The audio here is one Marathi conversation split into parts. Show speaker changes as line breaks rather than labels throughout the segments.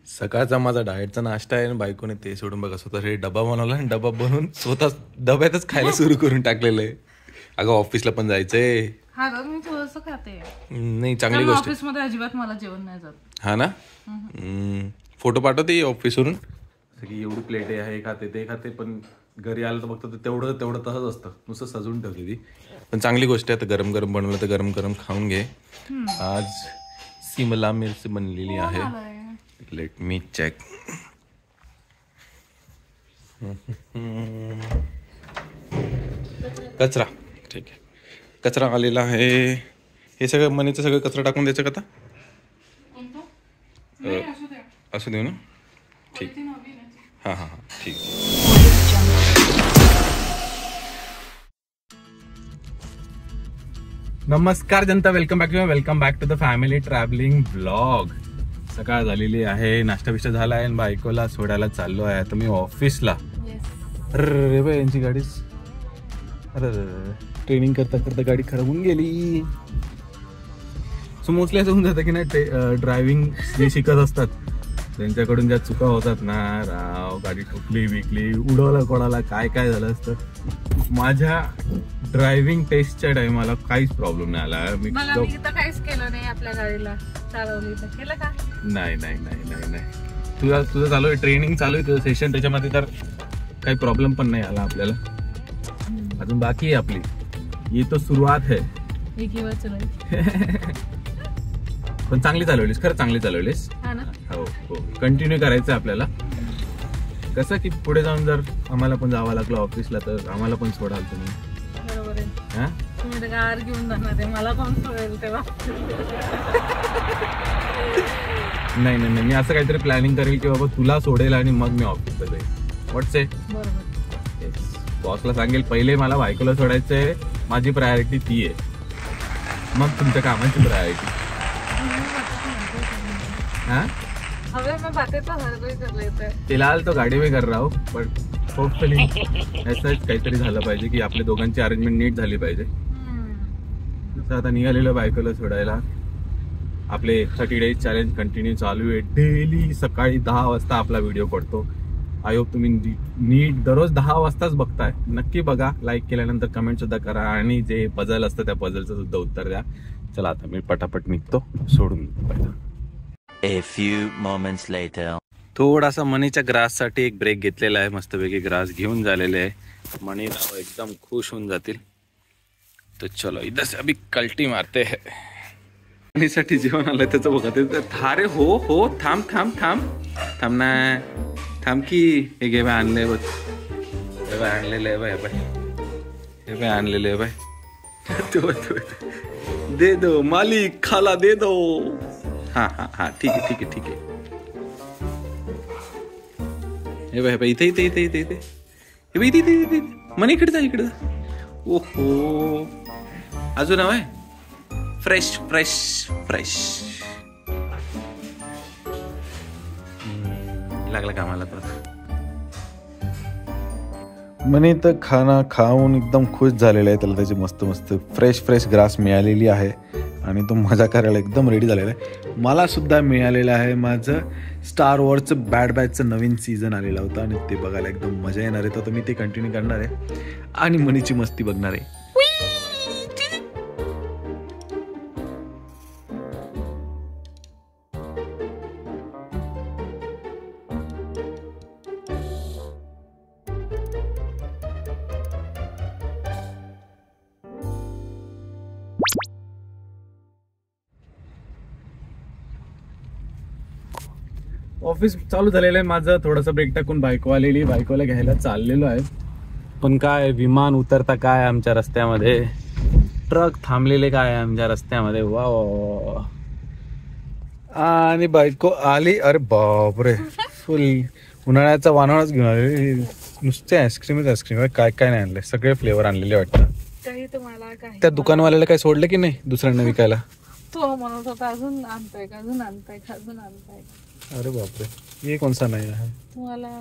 सकाळचा माझा डाएटचा नाश्ता आहे आणि बायकोने ते सोडून बघा स्वतः हे डबा बनवला आणि डबा बनवून स्वतः डब्यातच खायला सुरू करून टाकलेलं आहे. अगं ऑफिसला पण जायचंय.
मी थोडंसं खाते.
नाही चांगली गोष्ट.
ऑफिस मध्ये अजिबात मला जेवण नाही जात.
हा ना. फोटो पाठवते ऑफिसवरून की एवढी प्लेट आहे, हे खाते ते खाते, पण घरी आलं तर फक्त तेवढं तसंच असतं, नुसतं सजून ठेवते ती. पण चांगली गोष्ट आहे. तर गरम गरम बनवलं तर गरम गरम खाऊन घे. आज शिमला मिरच बनलेली आहे. Let me check. कचरा ठीक आहे. कचरा आलेला आहे. हे सगळं मनीचं सगळं कचरा टाकून द्यायचं का आता? असू देऊ ना. ठीक. हां हां हां ठीक. नमस्कार जनता, welcome back to the family travelling blog. सकाळ झालेली आहे, नाश्ता बिष्टा झाला आहे आणि बायकोला सोडायला चाललो आहे. आता मी ऑफिसला. अरे बाई यांची गाडी, अरे ट्रेनिंग करता करता गाडी खराब होऊन गेली. सो मोस्टली असं होऊन जातं की नाही, ड्रायव्हिंग जे शिकत असतात त्यांच्याकडून ज्या चुका होतात ना, राव गाडी ठोकली विकली, उडवलं कोणाला, काय काय झालं असतं. माझ्या ड्रायव्हिंग टेस्टच्या टाइमाला काहीच प्रॉब्लेम नाही आला. मी
काहीच केलं नाही आपल्या गाडीला. चालवली तर केलं का?
नाही नाही नाही नाही नाही तुझं चालू आहे, ट्रेनिंग चालू आहे तुझं सेशन, त्याच्यामध्ये तर काही प्रॉब्लेम पण नाही आला आपल्याला. अजून बाकी आहे आपली, ही तो सुरुवात है. पण चांगली चालवलीस, खरं चांगली चालवलीस. हो हो, कंटिन्यू करायचं आपल्याला. कसं की पुढे जाऊन जर आम्हाला पण जावं लागलं ऑफिसला तर आम्हाला पण सोडाल तुम्ही.
बरोबर आहे. तुम्ही कार घेऊन जाणार, मला कोण सोडेल तेव्हा?
नाही नाही नाही, मी असं काहीतरी प्लॅनिंग करेल की बाबा तुला सोडेल आणि मग मी ऑफिसला जाईल. व्हॉट्स इट?
बरोबर.
बॉसला सांगेल पहिले मला बायकोला सोडायचंय, माझी प्रायोरिटी ती आहे, मग तुमच्या कामाची प्रायोरिटी. फिलहाल तो गाडी में कर रहा हूँ, बट होपफुली असंच काहीतरी झालं पाहिजे की आपल्या दोघांची अरेंजमेंट नीट झाली पाहिजे. आता निघालेलं बायकोला सोडायला. आपले 30 days चॅलेंज कंटिन्यू चालू आहे. डेली सकाळी 10 वाजता आपला व्हिडिओ पडतो. आय होप तुम्ही नीट दररोज 10 वाजताच बघताय. नक्की बघा, लाईक केल्यानंतर कमेंट सुद्धा करा आणि जे पझल असतं त्या पझलचं सुद्धा उत्तर द्या. चला आता मी पटापट निघतो सोडून.
A few moments later.
थोडासा मनीच्या ग्राससाठी एक ब्रेक घेतलेला आहे. मस्तपैकी ग्रास घेऊन झालेले आहे. मनी एकदम खुश होऊन जातील. तर चलो इधर से अभी कल्टी मारते है. मनीसाठी जेवण आलंय त्याचं बघा. ते थारे हो हो, थांब थांब थांब थांब ना, थांब की. हे घे बाय, आणले बघ, हे बाय आणलेलं आहे बाय, हे बाय आणलेलं आहे बाय. दे दो मालिक, खाला दे दो. हाँ हाँ हाँ ठीक है ठीक है ठीक है. हे बाय इथे इथे इथे इथे इथे हे इथे इथे इथे मन इकडे जा, इकडे जा. ओहो, अजून हवाय. Fresh fresh fresh. लागला कामाला तर. मनी तर खाना खाऊन एकदम खुश झालेला आहे. त्याला त्याची मस्त मस्त फ्रेश फ्रेश ग्रास मिळालेली आहे आणि तो मजा करायला एकदम रेडी झालेला आहे. मला सुद्धा मिळालेलं आहे. माझं स्टार वॉरचं बॅड बॅचचं नवीन सीझन आलेलं होतं आणि ते बघायला एकदम मजा येणार आहे. तर मी ते कंटिन्यू करणार आहे आणि मनीची मस्ती बघणार आहे. ऑफिस चालू झालेलं आहे माझं. थोडासा ब्रेक टाकून बायको आलेली, बायकोला घ्यायला चाललेलो आहे. पण काय विमान उतरता काय आमच्या रस्त्यामध्ये, ट्रक थांबलेले काय आमच्या रस्त्यामध्ये. वा वा. आणि बायको आली. अरे बापरे, फुल उन्हाळ्याचा वानवळच घेऊन आले. नुसते आईस्क्रीमच आईस्क्रीम, काय काय नाही आणले, सगळे फ्लेवर आणलेले वाटतं. त्या दुकानवाल्याला काय सोडलं की नाही दुसऱ्यांना विकायला?
तो म्हणत होता अजून आणताय का, अजून आणताय का, अजून आणताय.
अरे बापरे, ये कौन सा नाही आहे?
तुम्हाला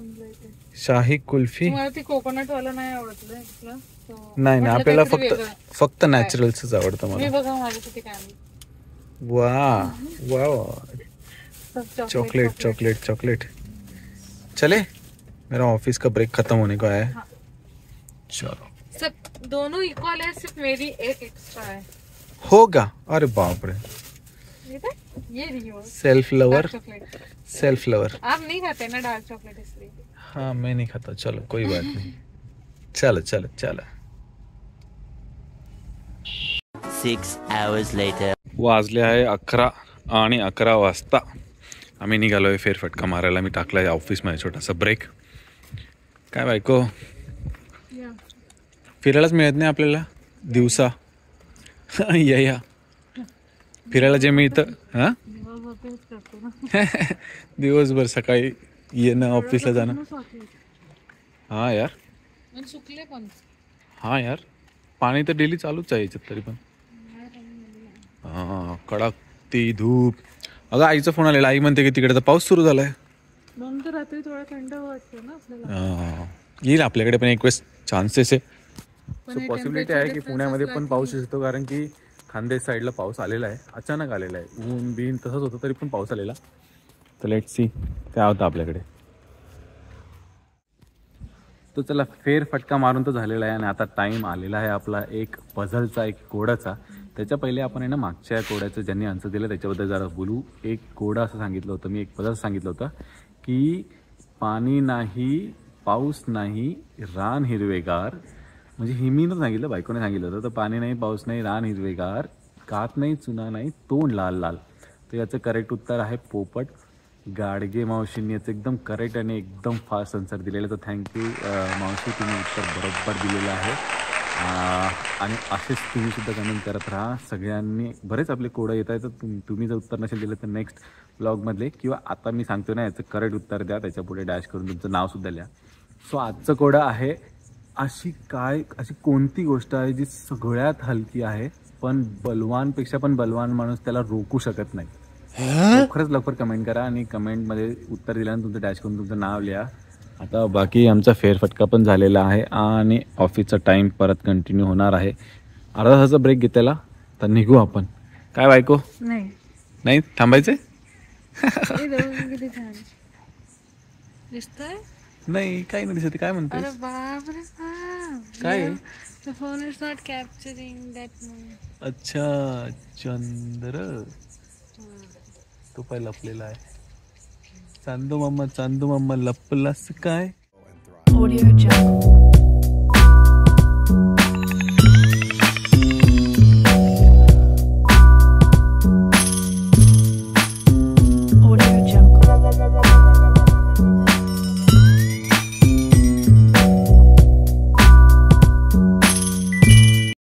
शाही कुल्फी.
तुम्हाला ती कोकोनट वाला नाही आवडतलं?
नाही नाही, आपल्याला फक्त नॅचरलच आवडतं मला.
मी बघा माझ्यासाठी काय आणलं.
वा वा.
सब
चॉकलेट चॉकलेट चॉकलेट। चले, मेरा ऑफिस का ब्रेक खत्म होने को है।
हाँ।
चलो,
सब दोनों इक्वल है, सिर्फ मेरी एक एक्स्ट्रा है।
होगा। अरे बाप रे,
ये रही वो
self lover,
chocolate.
Self lover.
आप नहीं खाते ना डार्क चॉकलेट, इसलिए।
हाँ मैं नहीं खाता, चलो कोई बात नहीं। चलो चलो चलो।
6 hours later.
वाजले आहे 11 आणि 11 वाजता आम्ही निघालोय फेरफटका मारायला. मी टाकलाय ऑफिसमध्ये छोटासा ब्रेक. काय बायको, फिरायलाच मिळत नाही आपल्याला दिवसा. या फिरायला जे मिळतं हां दिवसभर सकाळी येणं, ऑफिसला जाणं. हां यार,
सुकले पण.
हां यार, पाणी तर डेली चालूच आहे याच्यात तरी पण. हां, कडक ती धूप. अगं आईचा फोन आलेला, आई म्हणते की तिकडे तर पाऊस सुरू झालाय.
म्हणून तर रात्री थोडा थंड वाटतो ना आपल्याला.
येईल आपल्याकडे पण एक वेळेस चान्सेस आहे. सो पॉसिबिलिटी आहे की पुण्यामध्ये पण पाऊस येतो, कारण की खानदेश साईडला पाऊस आलेला आहे, अचानक आलेला आहे. ऊन बिन तसंच होतं तरी पण पाऊस आलेला. तर लेट्स सी काय होतं आपल्याकडे. तो चला, फेरफटका मारून तो झालेला आहे आणि आता टाईम आलेला आहे आपला एक पझलचा, एक कोडाचा. त्याच्या पहिले आपण आहे ना मागच्या कोड्याचं ज्यांनी आन्सर दिलं त्याच्याबद्दल जरा बोलू. एक कोडा असं सांगितलं होतं मी, एक पझल सांगितलं होतं की पाणी नाही, पाऊस नाही, रान हिरवेगार. म्हणजे हे मी नाही सांगितलं, बायकोने सांगितलं होतं. तर पाणी नाही, पाऊस नाही, रान हिरवेगार, कात नाही, चुना नाही, तोंड लाल लाल. तर याचं करेक्ट उत्तर आहे पोपट. गाडगे मावशींनी याचं एकदम करेक्ट आणि एकदम फास्ट आन्सर दिलेलं. तर थँक्यू मावशी, तुम्ही उत्तर बरोबर दिलेलं आहे. आणि असेच तुम्ही सुद्धा कमेंट करत राहा. सगळ्यांनी बरेच आपले कोडं येत आहे, तर तुम्ही जर उत्तर नसेल दिलं तर नेक्स्ट ब्लॉगमधले किंवा आता मी सांगतो ना याचं करेक्ट उत्तर द्या, त्याच्या पुढे डॅश करून तुमचं नावसुद्धा लिहा. सो आजचं कोडं आहे, अशी कोणती गोष्ट आहे जी सगळ्यात हलकी आहे पण बलवानपेक्षा पण बलवान माणूस त्याला रोखू शकत नाही. लवकरच लवकर कमेंट करा आणि कमेंटमध्ये उत्तर दिल्यानंतर तुमचं डॅश करून तुमचं नाव लिहा. आता बाकी आमचा फेरफटका पण झालेला आहे आणि ऑफिसचा टाईम परत कंटिन्यू होणार आहे. अर्धा तासाचा ब्रेक घेतलेला, तर निघू आपण. काय बायको, नाही थांबायचं?
किती छान दिसतंय.
नाही काही नाही दिसत. काय म्हणते?
अरे बापरे,
काय?
The phone is not capturing that moment.
अच्छा, चंद्र तो पाय लपलेला आहे. चांदू मामा लपलास काय?
Audio Jungle.